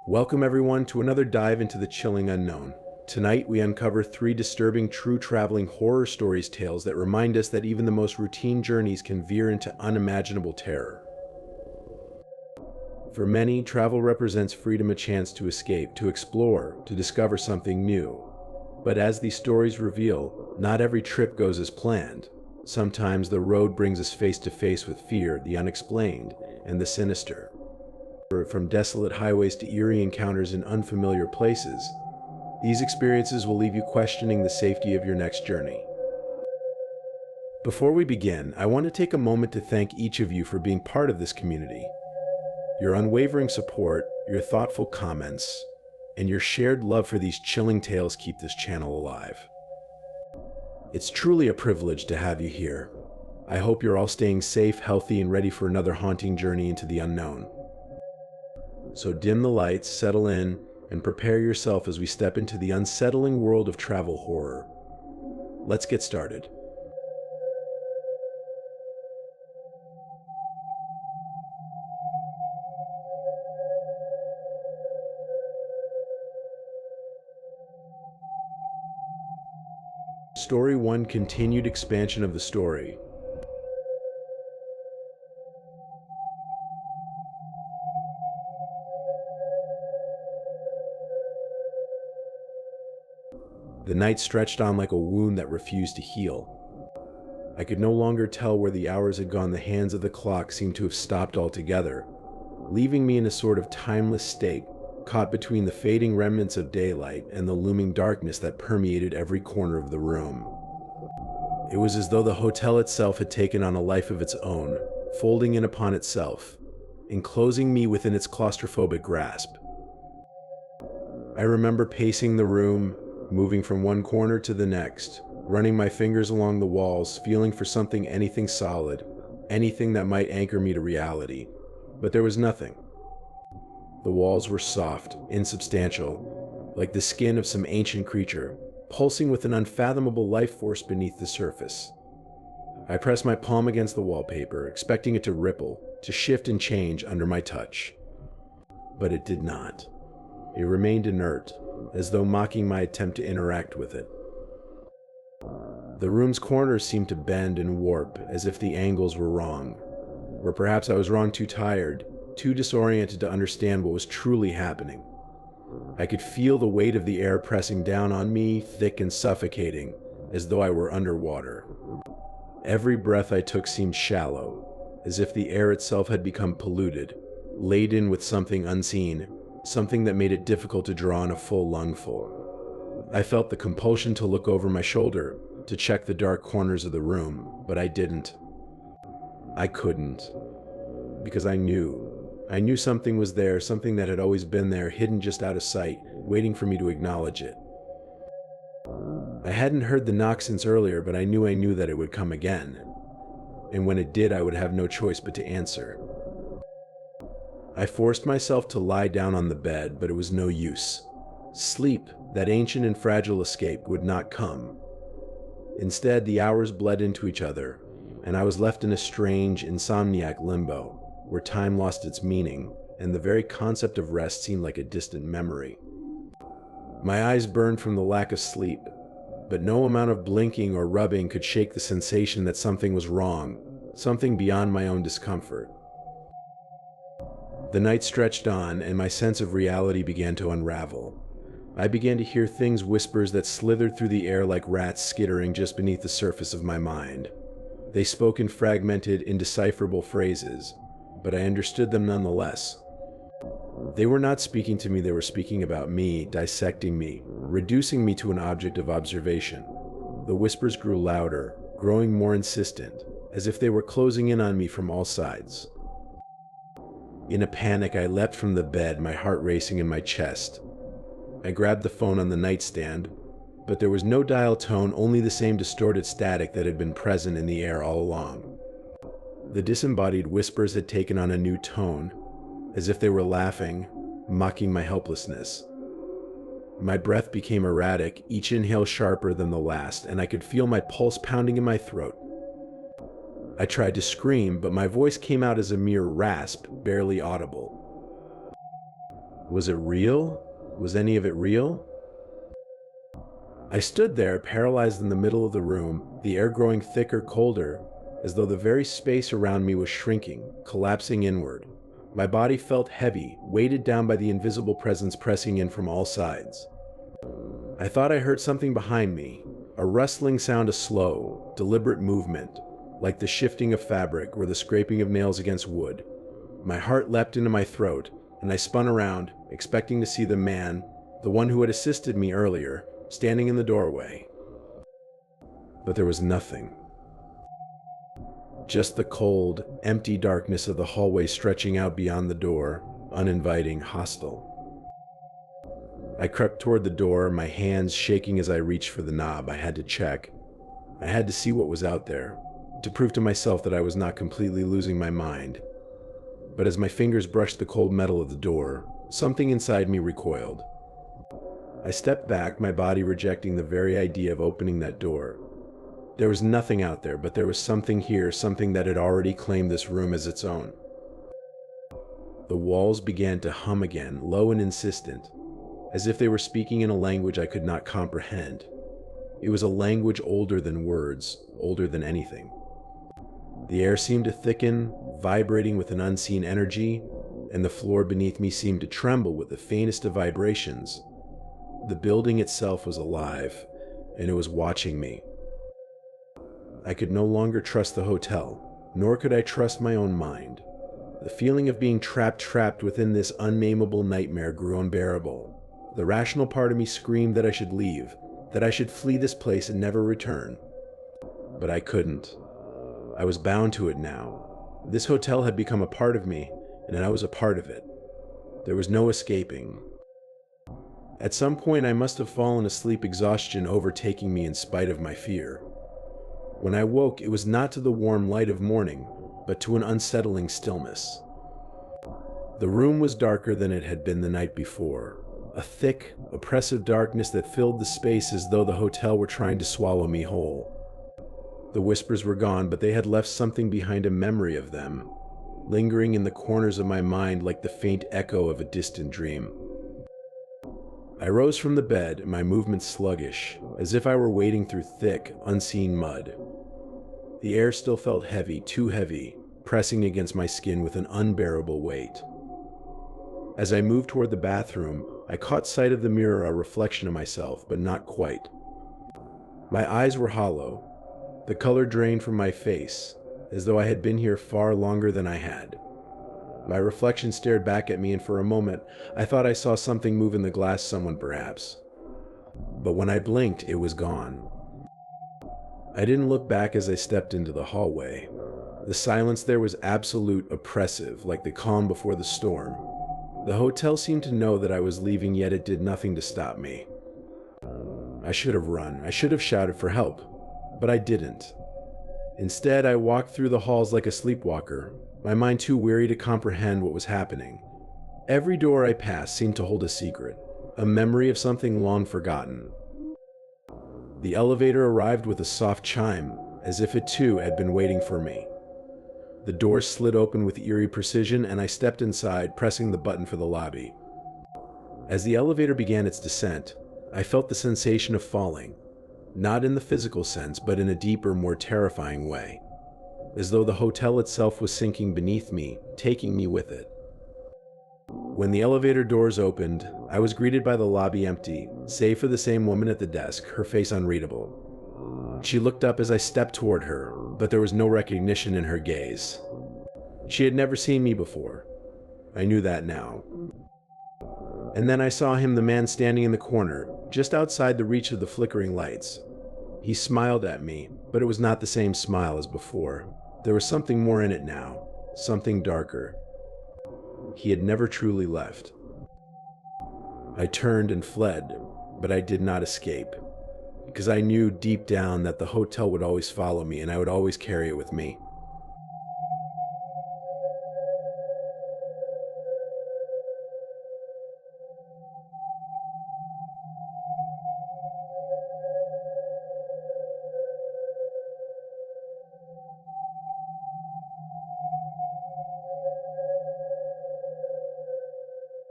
Welcome everyone to another dive into the chilling unknown. Tonight we uncover three disturbing true traveling horror stories tales that remind us that even the most routine journeys can veer into unimaginable terror. For many, travel represents freedom, a chance to escape, to explore, to discover something new. But as these stories reveal, not every trip goes as planned. Sometimes the road brings us face to face with fear, the unexplained, and the sinister. From desolate highways to eerie encounters in unfamiliar places, these experiences will leave you questioning the safety of your next journey. Before we begin, I want to take a moment to thank each of you for being part of this community. Your unwavering support, your thoughtful comments, and your shared love for these chilling tales keep this channel alive. It's truly a privilege to have you here. I hope you're all staying safe, healthy, and ready for another haunting journey into the unknown. So dim the lights, settle in, and prepare yourself as we step into the unsettling world of travel horror. Let's get started. Story 1: Continued expansion of the story. The night stretched on like a wound that refused to heal. I could no longer tell where the hours had gone. The hands of the clock seemed to have stopped altogether, leaving me in a sort of timeless state, caught between the fading remnants of daylight and the looming darkness that permeated every corner of the room. It was as though the hotel itself had taken on a life of its own, folding in upon itself, enclosing me within its claustrophobic grasp. I remember pacing the room, moving from one corner to the next, running my fingers along the walls, feeling for something, anything solid, anything that might anchor me to reality. But there was nothing. The walls were soft, insubstantial, like the skin of some ancient creature, pulsing with an unfathomable life force beneath the surface. I pressed my palm against the wallpaper, expecting it to ripple, to shift and change under my touch. But it did not. It remained inert, as though mocking my attempt to interact with it. The room's corners seemed to bend and warp, as if the angles were wrong. Or perhaps I was wrong, too tired, too disoriented to understand what was truly happening. I could feel the weight of the air pressing down on me, thick and suffocating, as though I were underwater. Every breath I took seemed shallow, as if the air itself had become polluted, laden with something unseen, something that made it difficult to draw in a full lungful. I felt the compulsion to look over my shoulder, to check the dark corners of the room, but I didn't. I couldn't, because I knew something was there, something that had always been there, hidden just out of sight, waiting for me to acknowledge it. I hadn't heard the knock since earlier, but I knew that it would come again. And when it did, I would have no choice but to answer. I forced myself to lie down on the bed, but it was no use. Sleep, that ancient and fragile escape, would not come. Instead, the hours bled into each other, and I was left in a strange, insomniac limbo, where time lost its meaning, and the very concept of rest seemed like a distant memory. My eyes burned from the lack of sleep, but no amount of blinking or rubbing could shake the sensation that something was wrong, something beyond my own discomfort. The night stretched on, and my sense of reality began to unravel. I began to hear things, whispers that slithered through the air like rats skittering just beneath the surface of my mind. They spoke in fragmented, indecipherable phrases, but I understood them nonetheless. They were not speaking to me, they were speaking about me, dissecting me, reducing me to an object of observation. The whispers grew louder, growing more insistent, as if they were closing in on me from all sides. In a panic, I leapt from the bed, my heart racing in my chest. I grabbed the phone on the nightstand, but there was no dial tone, only the same distorted static that had been present in the air all along. The disembodied whispers had taken on a new tone, as if they were laughing, mocking my helplessness. My breath became erratic, each inhale sharper than the last, and I could feel my pulse pounding in my throat. I tried to scream, but my voice came out as a mere rasp, barely audible. Was it real? Was any of it real? I stood there, paralyzed in the middle of the room, the air growing thicker, colder, as though the very space around me was shrinking, collapsing inward. My body felt heavy, weighted down by the invisible presence pressing in from all sides. I thought I heard something behind me, a rustling sound of slow, deliberate movement, like the shifting of fabric or the scraping of nails against wood. My heart leapt into my throat, and I spun around, expecting to see the man, the one who had assisted me earlier, standing in the doorway. But there was nothing. Just the cold, empty darkness of the hallway stretching out beyond the door, uninviting, hostile. I crept toward the door, my hands shaking as I reached for the knob. I had to check. I had to see what was out there, to prove to myself that I was not completely losing my mind. But as my fingers brushed the cold metal of the door, something inside me recoiled. I stepped back, my body rejecting the very idea of opening that door. There was nothing out there, but there was something here, something that had already claimed this room as its own. The walls began to hum again, low and insistent, as if they were speaking in a language I could not comprehend. It was a language older than words, older than anything. The air seemed to thicken, vibrating with an unseen energy, and the floor beneath me seemed to tremble with the faintest of vibrations. The building itself was alive, and it was watching me. I could no longer trust the hotel, nor could I trust my own mind. The feeling of being trapped within this unnameable nightmare grew unbearable. The rational part of me screamed that I should leave, that I should flee this place and never return. But I couldn't. I was bound to it now. This hotel had become a part of me, and I was a part of it. There was no escaping. At some point, I must have fallen asleep, exhaustion overtaking me in spite of my fear. When I woke, it was not to the warm light of morning, but to an unsettling stillness. The room was darker than it had been the night before, a thick, oppressive darkness that filled the space as though the hotel were trying to swallow me whole. The whispers were gone, but they had left something behind, a memory of them, lingering in the corners of my mind like the faint echo of a distant dream. I rose from the bed, my movements sluggish, as if I were wading through thick, unseen mud. The air still felt heavy, too heavy, pressing against my skin with an unbearable weight. As I moved toward the bathroom, I caught sight of the mirror, a reflection of myself, but not quite. My eyes were hollow, the color drained from my face, as though I had been here far longer than I had. My reflection stared back at me, and for a moment, I thought I saw something move in the glass, someone perhaps. But when I blinked, it was gone. I didn't look back as I stepped into the hallway. The silence there was absolute, oppressive, like the calm before the storm. The hotel seemed to know that I was leaving, yet it did nothing to stop me. I should have run. I should have shouted for help. But I didn't. Instead, I walked through the halls like a sleepwalker, my mind too weary to comprehend what was happening. Every door I passed seemed to hold a secret, a memory of something long forgotten. The elevator arrived with a soft chime, as if it too had been waiting for me. The door slid open with eerie precision, and I stepped inside, pressing the button for the lobby. As the elevator began its descent, I felt the sensation of falling, not in the physical sense, but in a deeper, more terrifying way, as though the hotel itself was sinking beneath me, taking me with it. When the elevator doors opened, I was greeted by the lobby empty, save for the same woman at the desk, her face unreadable. She looked up as I stepped toward her, but there was no recognition in her gaze. She had never seen me before. I knew that now. And then I saw him, the man standing in the corner, just outside the reach of the flickering lights. He smiled at me, but it was not the same smile as before. There was something more in it now, something darker. He had never truly left. I turned and fled, but I did not escape, because I knew deep down that the hotel would always follow me, and I would always carry it with me.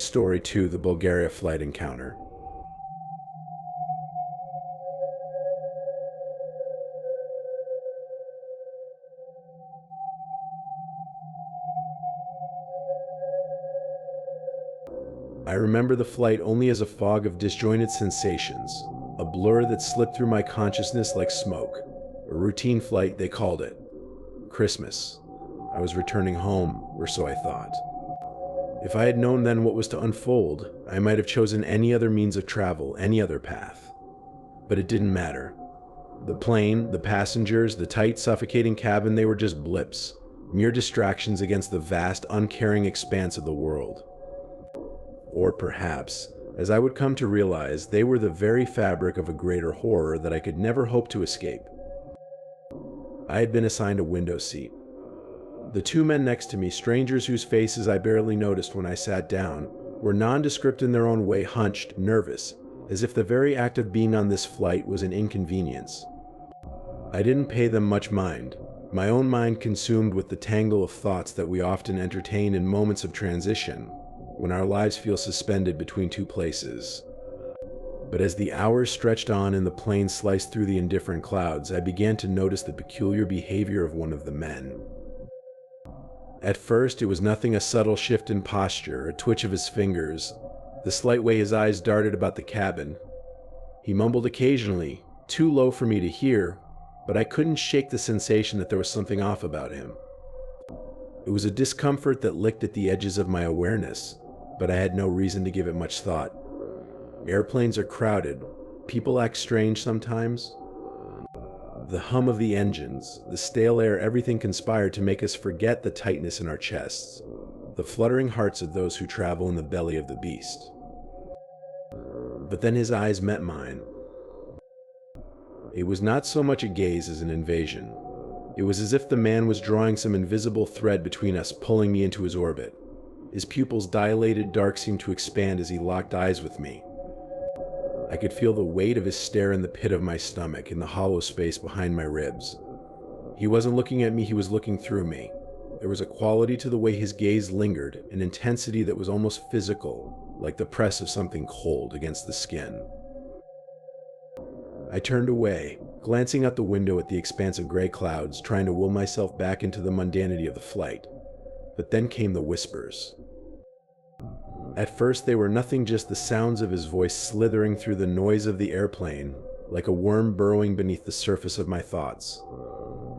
Story 2: The Bulgaria Flight Encounter. I remember the flight only as a fog of disjointed sensations, a blur that slipped through my consciousness like smoke. A routine flight, they called it. Christmas. I was returning home, or so I thought. If I had known then what was to unfold, I might have chosen any other means of travel, any other path. But it didn't matter. The plane, the passengers, the tight, suffocating cabin, they were just blips, mere distractions against the vast, uncaring expanse of the world. Or perhaps, as I would come to realize, they were the very fabric of a greater horror that I could never hope to escape. I had been assigned a window seat. The two men next to me, strangers whose faces I barely noticed when I sat down, were nondescript in their own way, hunched, nervous, as if the very act of being on this flight was an inconvenience. I didn't pay them much mind, my own mind consumed with the tangle of thoughts that we often entertain in moments of transition, when our lives feel suspended between two places. But as the hours stretched on and the plane sliced through the indifferent clouds, I began to notice the peculiar behavior of one of the men. At first, it was nothing a subtle shift in posture, a twitch of his fingers, the slight way his eyes darted about the cabin. He mumbled occasionally, too low for me to hear, but I couldn't shake the sensation that there was something off about him. It was a discomfort that licked at the edges of my awareness, but I had no reason to give it much thought. Airplanes are crowded. People act strange sometimes. The hum of the engines, the stale air, everything conspired to make us forget the tightness in our chests, the fluttering hearts of those who travel in the belly of the beast. But then his eyes met mine. It was not so much a gaze as an invasion. It was as if the man was drawing some invisible thread between us, pulling me into his orbit. His pupils dilated, dark, seemed to expand as he locked eyes with me. I could feel the weight of his stare in the pit of my stomach, in the hollow space behind my ribs. He wasn't looking at me, he was looking through me. There was a quality to the way his gaze lingered, an intensity that was almost physical, like the press of something cold against the skin. I turned away, glancing out the window at the expanse of gray clouds, trying to will myself back into the mundanity of the flight. But then came the whispers. At first they were nothing, just the sounds of his voice slithering through the noise of the airplane, like a worm burrowing beneath the surface of my thoughts.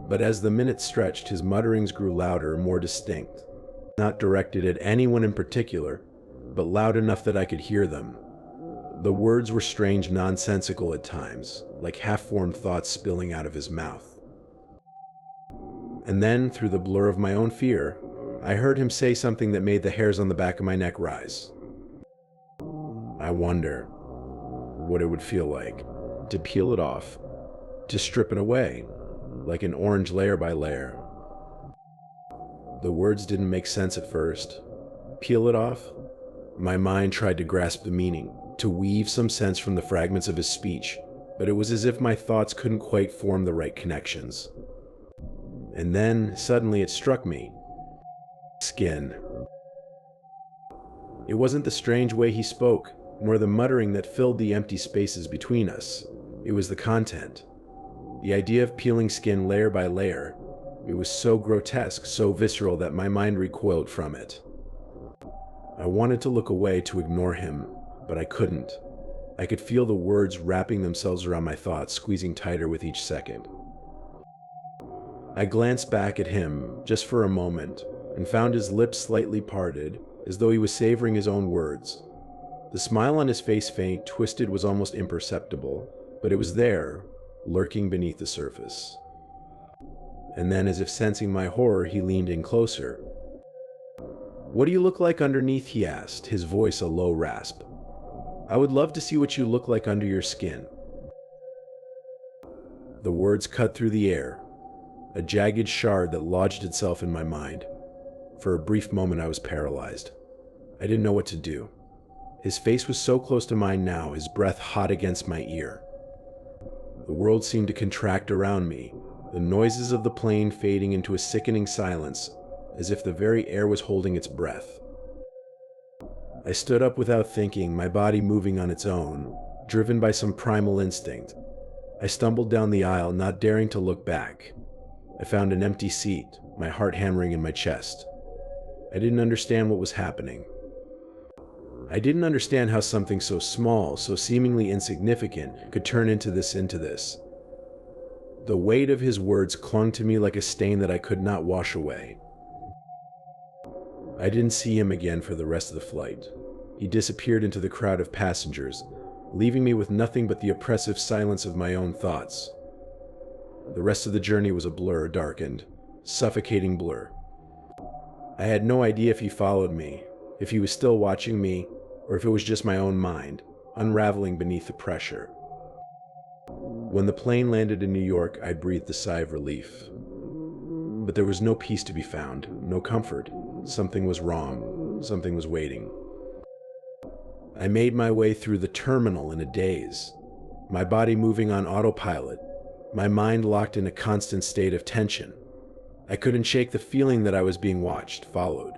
But as the minutes stretched, his mutterings grew louder, more distinct, not directed at anyone in particular, but loud enough that I could hear them. The words were strange, nonsensical at times, like half-formed thoughts spilling out of his mouth. And then, through the blur of my own fear, I heard him say something that made the hairs on the back of my neck rise. I wonder what it would feel like to peel it off, to strip it away, like an orange layer by layer. The words didn't make sense at first. Peel it off? My mind tried to grasp the meaning, to weave some sense from the fragments of his speech, but it was as if my thoughts couldn't quite form the right connections. And then, suddenly, it struck me. Skin. It wasn't the strange way he spoke, nor the muttering that filled the empty spaces between us. It was the content. The idea of peeling skin layer by layer. It was so grotesque, so visceral that my mind recoiled from it. I wanted to look away, to ignore him, but I couldn't. I could feel the words wrapping themselves around my thoughts, squeezing tighter with each second. I glanced back at him, just for a moment, and found his lips slightly parted, as though he was savoring his own words. The smile on his face, faint, twisted, was almost imperceptible, but it was there, lurking beneath the surface. And then, as if sensing my horror, he leaned in closer. "What do you look like underneath?" he asked, his voice a low rasp. "I would love to see what you look like under your skin." The words cut through the air, a jagged shard that lodged itself in my mind. For a brief moment I was paralyzed. I didn't know what to do. His face was so close to mine now, his breath hot against my ear. The world seemed to contract around me, the noises of the plane fading into a sickening silence, as if the very air was holding its breath. I stood up without thinking, my body moving on its own, driven by some primal instinct. I stumbled down the aisle, not daring to look back. I found an empty seat, my heart hammering in my chest. I didn't understand what was happening. I didn't understand how something so small, so seemingly insignificant, could turn into this. The weight of his words clung to me like a stain that I could not wash away. I didn't see him again for the rest of the flight. He disappeared into the crowd of passengers, leaving me with nothing but the oppressive silence of my own thoughts. The rest of the journey was a blur, darkened, suffocating blur. I had no idea if he followed me, if he was still watching me, or if it was just my own mind, unraveling beneath the pressure. When the plane landed in New York, I breathed a sigh of relief. But there was no peace to be found, no comfort. Something was wrong. Something was waiting. I made my way through the terminal in a daze, my body moving on autopilot, my mind locked in a constant state of tension. I couldn't shake the feeling that I was being watched, followed.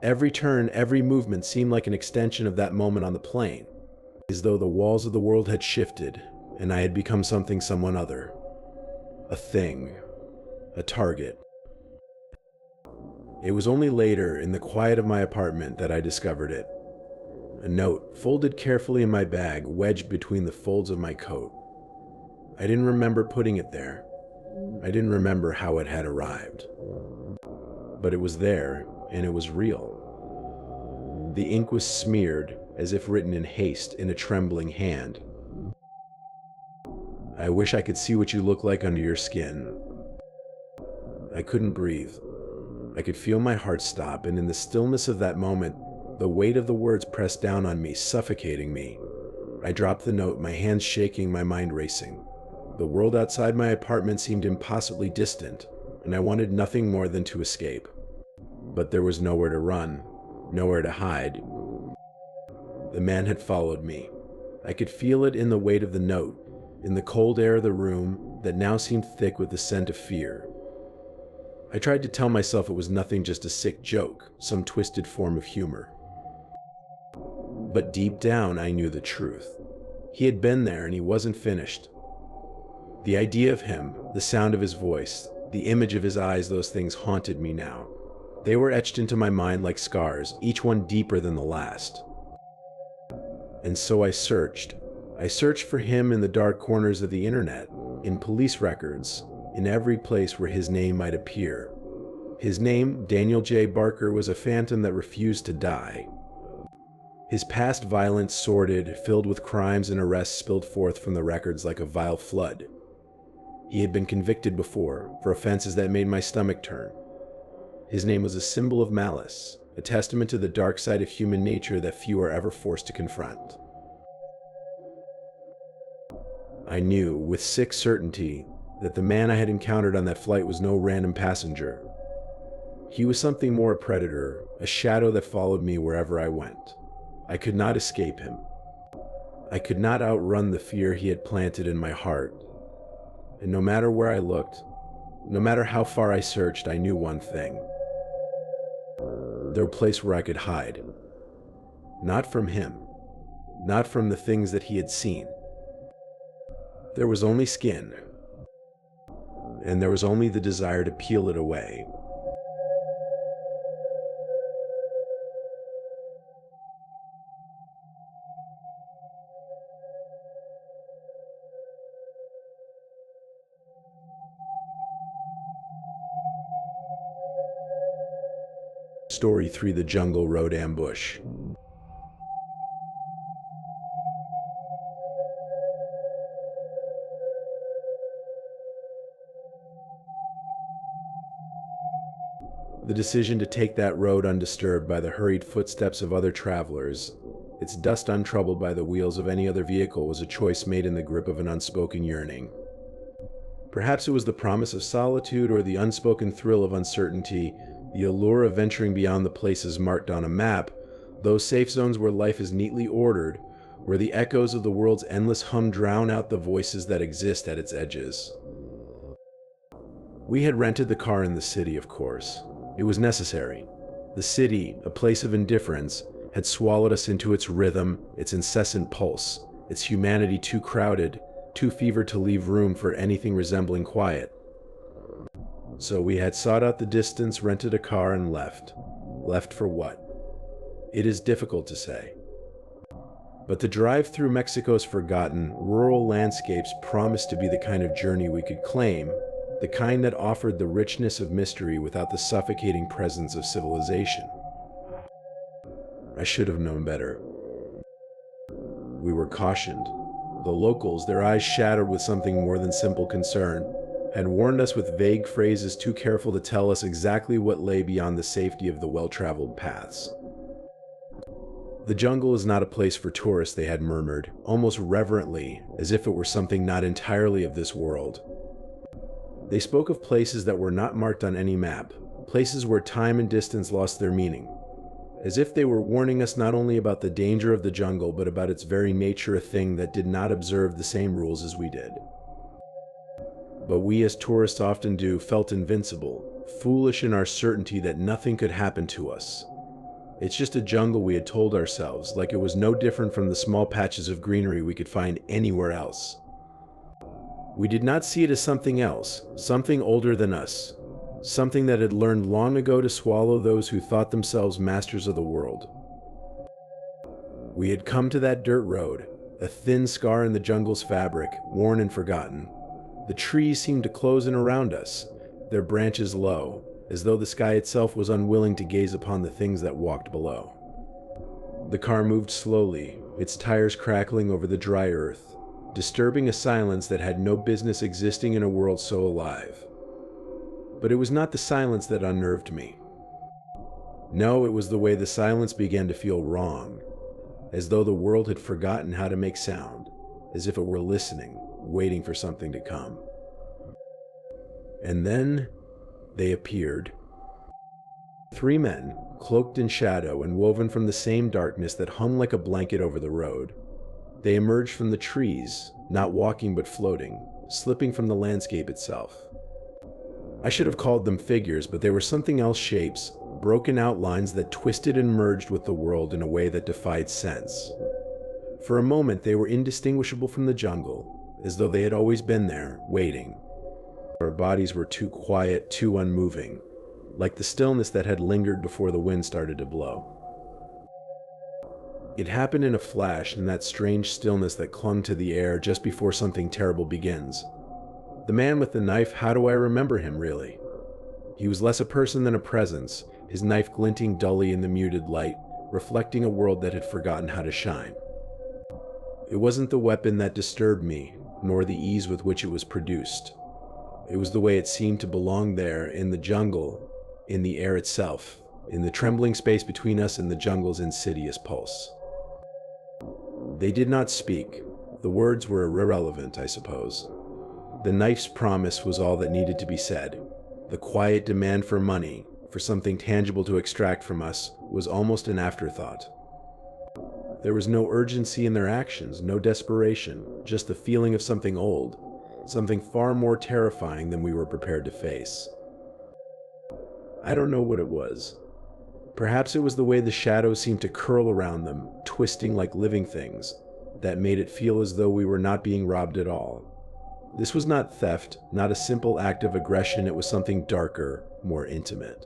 Every turn, every movement seemed like an extension of that moment on the plane, as though the walls of the world had shifted, and I had become someone other. A thing. A target. It was only later, in the quiet of my apartment, that I discovered it. A note, folded carefully in my bag, wedged between the folds of my coat. I didn't remember putting it there. I didn't remember how it had arrived. But it was there, and it was real. The ink was smeared, as if written in haste, in a trembling hand. I wish I could see what you look like under your skin. I couldn't breathe. I could feel my heart stop, and in the stillness of that moment, the weight of the words pressed down on me, suffocating me. I dropped the note, my hands shaking, my mind racing. The world outside my apartment seemed impossibly distant, and I wanted nothing more than to escape. But there was nowhere to run, nowhere to hide. The man had followed me. I could feel it in the weight of the note, in the cold air of the room that now seemed thick with the scent of fear. I tried to tell myself it was nothing, just a sick joke, some twisted form of humor. But deep down, I knew the truth. He had been there, and he wasn't finished. The idea of him, the sound of his voice, the image of his eyes, those things haunted me now. They were etched into my mind like scars, each one deeper than the last. And so I searched. I searched for him in the dark corners of the internet, in police records, in every place where his name might appear. His name, Daniel J. Barker, was a phantom that refused to die. His past violence, sordid, filled with crimes and arrests, spilled forth from the records like a vile flood. He had been convicted before, for offenses that made my stomach turn. His name was a symbol of malice, a testament to the dark side of human nature that few are ever forced to confront. I knew, with sick certainty, that the man I had encountered on that flight was no random passenger. He was something more, a predator, a shadow that followed me wherever I went. I could not escape him. I could not outrun the fear he had planted in my heart. And no matter where I looked, no matter how far I searched, I knew one thing. There was a place where I could hide. Not from him. Not from the things that he had seen. There was only skin. And there was only the desire to peel it away. Story 3: The Jungle Road Ambush. The decision to take that road undisturbed by the hurried footsteps of other travelers, its dust untroubled by the wheels of any other vehicle, was a choice made in the grip of an unspoken yearning. Perhaps it was the promise of solitude or the unspoken thrill of uncertainty, the allure of venturing beyond the places marked on a map, those safe zones where life is neatly ordered, where the echoes of the world's endless hum drown out the voices that exist at its edges. We had rented the car in the city, of course. It was necessary. The city, a place of indifference, had swallowed us into its rhythm, its incessant pulse, its humanity too crowded, too fevered to leave room for anything resembling quiet. So we had sought out the distance, rented a car, and left. Left for what? It is difficult to say. But the drive through Mexico's forgotten, rural landscapes promised to be the kind of journey we could claim, the kind that offered the richness of mystery without the suffocating presence of civilization. I should have known better. We were cautioned. The locals, their eyes shadowed with something more than simple concern, had warned us with vague phrases too careful to tell us exactly what lay beyond the safety of the well-traveled paths. The jungle is not a place for tourists, they had murmured, almost reverently, as if it were something not entirely of this world. They spoke of places that were not marked on any map, places where time and distance lost their meaning, as if they were warning us not only about the danger of the jungle, but about its very nature, a thing that did not observe the same rules as we did. But we, as tourists often do, felt invincible, foolish in our certainty that nothing could happen to us. It's just a jungle, we had told ourselves, like it was no different from the small patches of greenery we could find anywhere else. We did not see it as something else, something older than us, something that had learned long ago to swallow those who thought themselves masters of the world. We had come to that dirt road, a thin scar in the jungle's fabric, worn and forgotten. The trees seemed to close in around us, their branches low, as though the sky itself was unwilling to gaze upon the things that walked below. The car moved slowly, its tires crackling over the dry earth, disturbing a silence that had no business existing in a world so alive. But it was not the silence that unnerved me. No, it was the way the silence began to feel wrong, as though the world had forgotten how to make sound, as if it were listening, waiting for something to come. And then they appeared. 3 men, cloaked in shadow and woven from the same darkness that hung like a blanket over the road. They emerged from the trees, not walking but floating, slipping from the landscape itself. I should have called them figures, but they were something else, shapes, broken outlines that twisted and merged with the world in a way that defied sense. For a moment they were indistinguishable from the jungle, as though they had always been there, waiting. Our bodies were too quiet, too unmoving, like the stillness that had lingered before the wind started to blow. It happened in a flash, in that strange stillness that clung to the air just before something terrible begins. The man with the knife, how do I remember him, really? He was less a person than a presence, his knife glinting dully in the muted light, reflecting a world that had forgotten how to shine. It wasn't the weapon that disturbed me, nor the ease with which it was produced. It was the way it seemed to belong there, in the jungle, in the air itself, in the trembling space between us and the jungle's insidious pulse. They did not speak. The words were irrelevant, I suppose. The knife's promise was all that needed to be said. The quiet demand for money, for something tangible to extract from us, was almost an afterthought. There was no urgency in their actions, no desperation, just the feeling of something old, something far more terrifying than we were prepared to face. I don't know what it was. Perhaps it was the way the shadows seemed to curl around them, twisting like living things, that made it feel as though we were not being robbed at all. This was not theft, not a simple act of aggression, it was something darker, more intimate.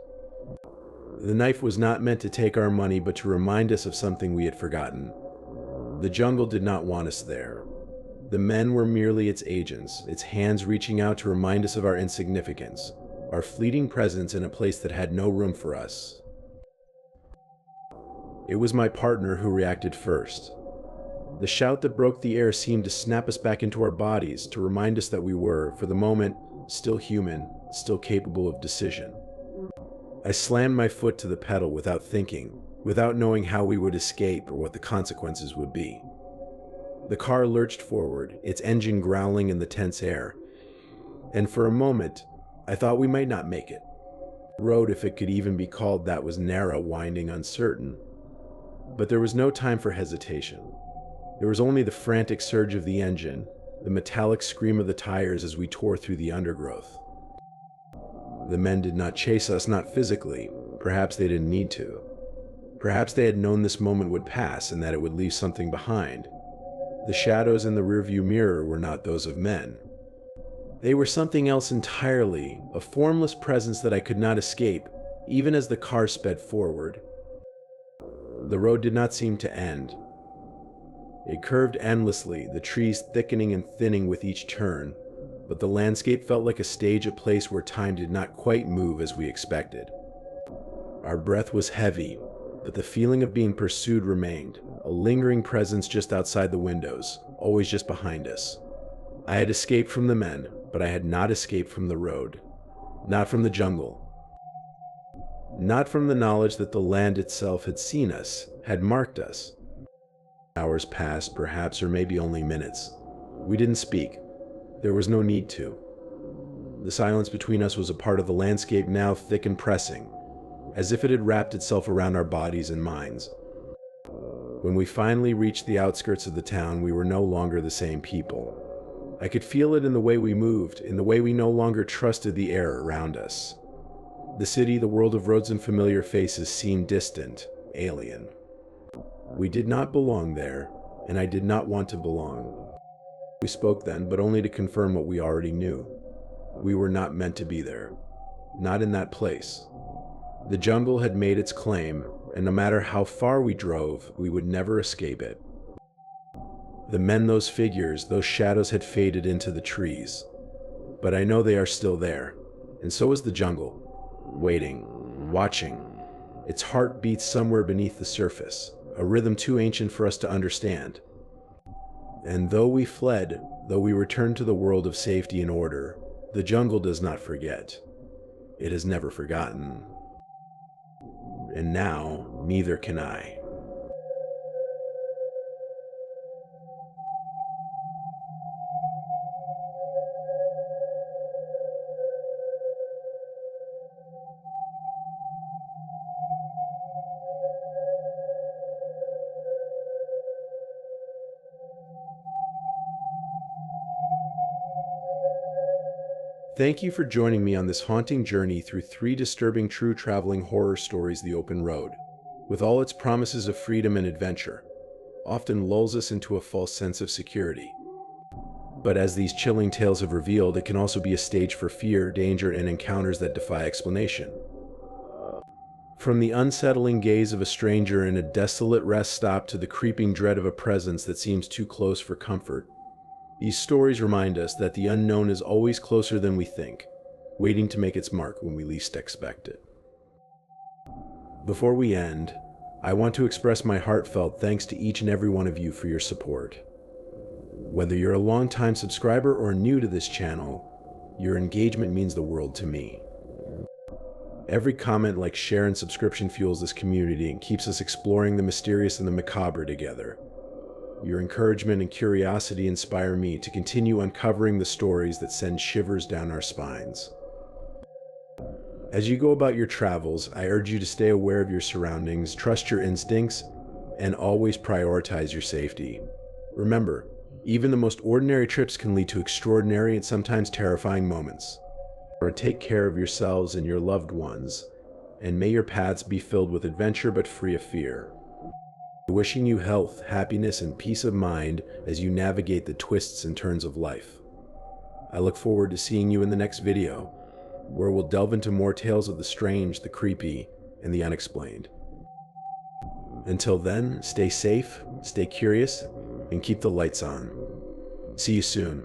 The knife was not meant to take our money, but to remind us of something we had forgotten. The jungle did not want us there. The men were merely its agents, its hands reaching out to remind us of our insignificance, our fleeting presence in a place that had no room for us. It was my partner who reacted first. The shout that broke the air seemed to snap us back into our bodies, to remind us that we were, for the moment, still human, still capable of decision. I slammed my foot to the pedal without thinking, without knowing how we would escape or what the consequences would be. The car lurched forward, its engine growling in the tense air, and for a moment, I thought we might not make it. The road, if it could even be called that, was narrow, winding, uncertain. But there was no time for hesitation. There was only the frantic surge of the engine, the metallic scream of the tires as we tore through the undergrowth. The men did not chase us, not physically. Perhaps they didn't need to. Perhaps they had known this moment would pass and that it would leave something behind. The shadows in the rearview mirror were not those of men. They were something else entirely, a formless presence that I could not escape, even as the car sped forward. The road did not seem to end. It curved endlessly, the trees thickening and thinning with each turn, but the landscape felt like a stage, a place where time did not quite move as we expected. Our breath was heavy, but the feeling of being pursued remained, a lingering presence just outside the windows, always just behind us. I had escaped from the men, but I had not escaped from the road. Not from the jungle. Not from the knowledge that the land itself had seen us, had marked us. Hours passed, perhaps, or maybe only minutes. We didn't speak. There was no need to. The silence between us was a part of the landscape now thick and pressing, as if it had wrapped itself around our bodies and minds. When we finally reached the outskirts of the town, we were no longer the same people. I could feel it in the way we moved, in the way we no longer trusted the air around us. The city, the world of roads and familiar faces seemed distant, alien. We did not belong there, and I did not want to belong. We spoke then, but only to confirm what we already knew. We were not meant to be there. Not in that place. The jungle had made its claim, and no matter how far we drove, we would never escape it. The men, those figures, those shadows had faded into the trees. But I know they are still there, and so is the jungle. Waiting, watching. Its heart beats somewhere beneath the surface, a rhythm too ancient for us to understand. And though we fled, though we returned to the world of safety and order, the jungle does not forget. It has never forgotten. And now, neither can I. Thank you for joining me on this haunting journey through 3 disturbing true traveling horror stories. The open road, with all its promises of freedom and adventure, often lulls us into a false sense of security. But as these chilling tales have revealed, it can also be a stage for fear, danger, and encounters that defy explanation. From the unsettling gaze of a stranger in a desolate rest stop to the creeping dread of a presence that seems too close for comfort, these stories remind us that the unknown is always closer than we think, waiting to make its mark when we least expect it. Before we end, I want to express my heartfelt thanks to each and every one of you for your support. Whether you're a longtime subscriber or new to this channel, your engagement means the world to me. Every comment, like, share, and subscription fuels this community and keeps us exploring the mysterious and the macabre together. Your encouragement and curiosity inspire me to continue uncovering the stories that send shivers down our spines. As you go about your travels, I urge you to stay aware of your surroundings, trust your instincts, and always prioritize your safety. Remember, even the most ordinary trips can lead to extraordinary and sometimes terrifying moments. Take care of yourselves and your loved ones, and may your paths be filled with adventure but free of fear. Wishing you health, happiness, and peace of mind as you navigate the twists and turns of life. I look forward to seeing you in the next video, where we'll delve into more tales of the strange, the creepy, and the unexplained. Until then, stay safe, stay curious, and keep the lights on. See you soon.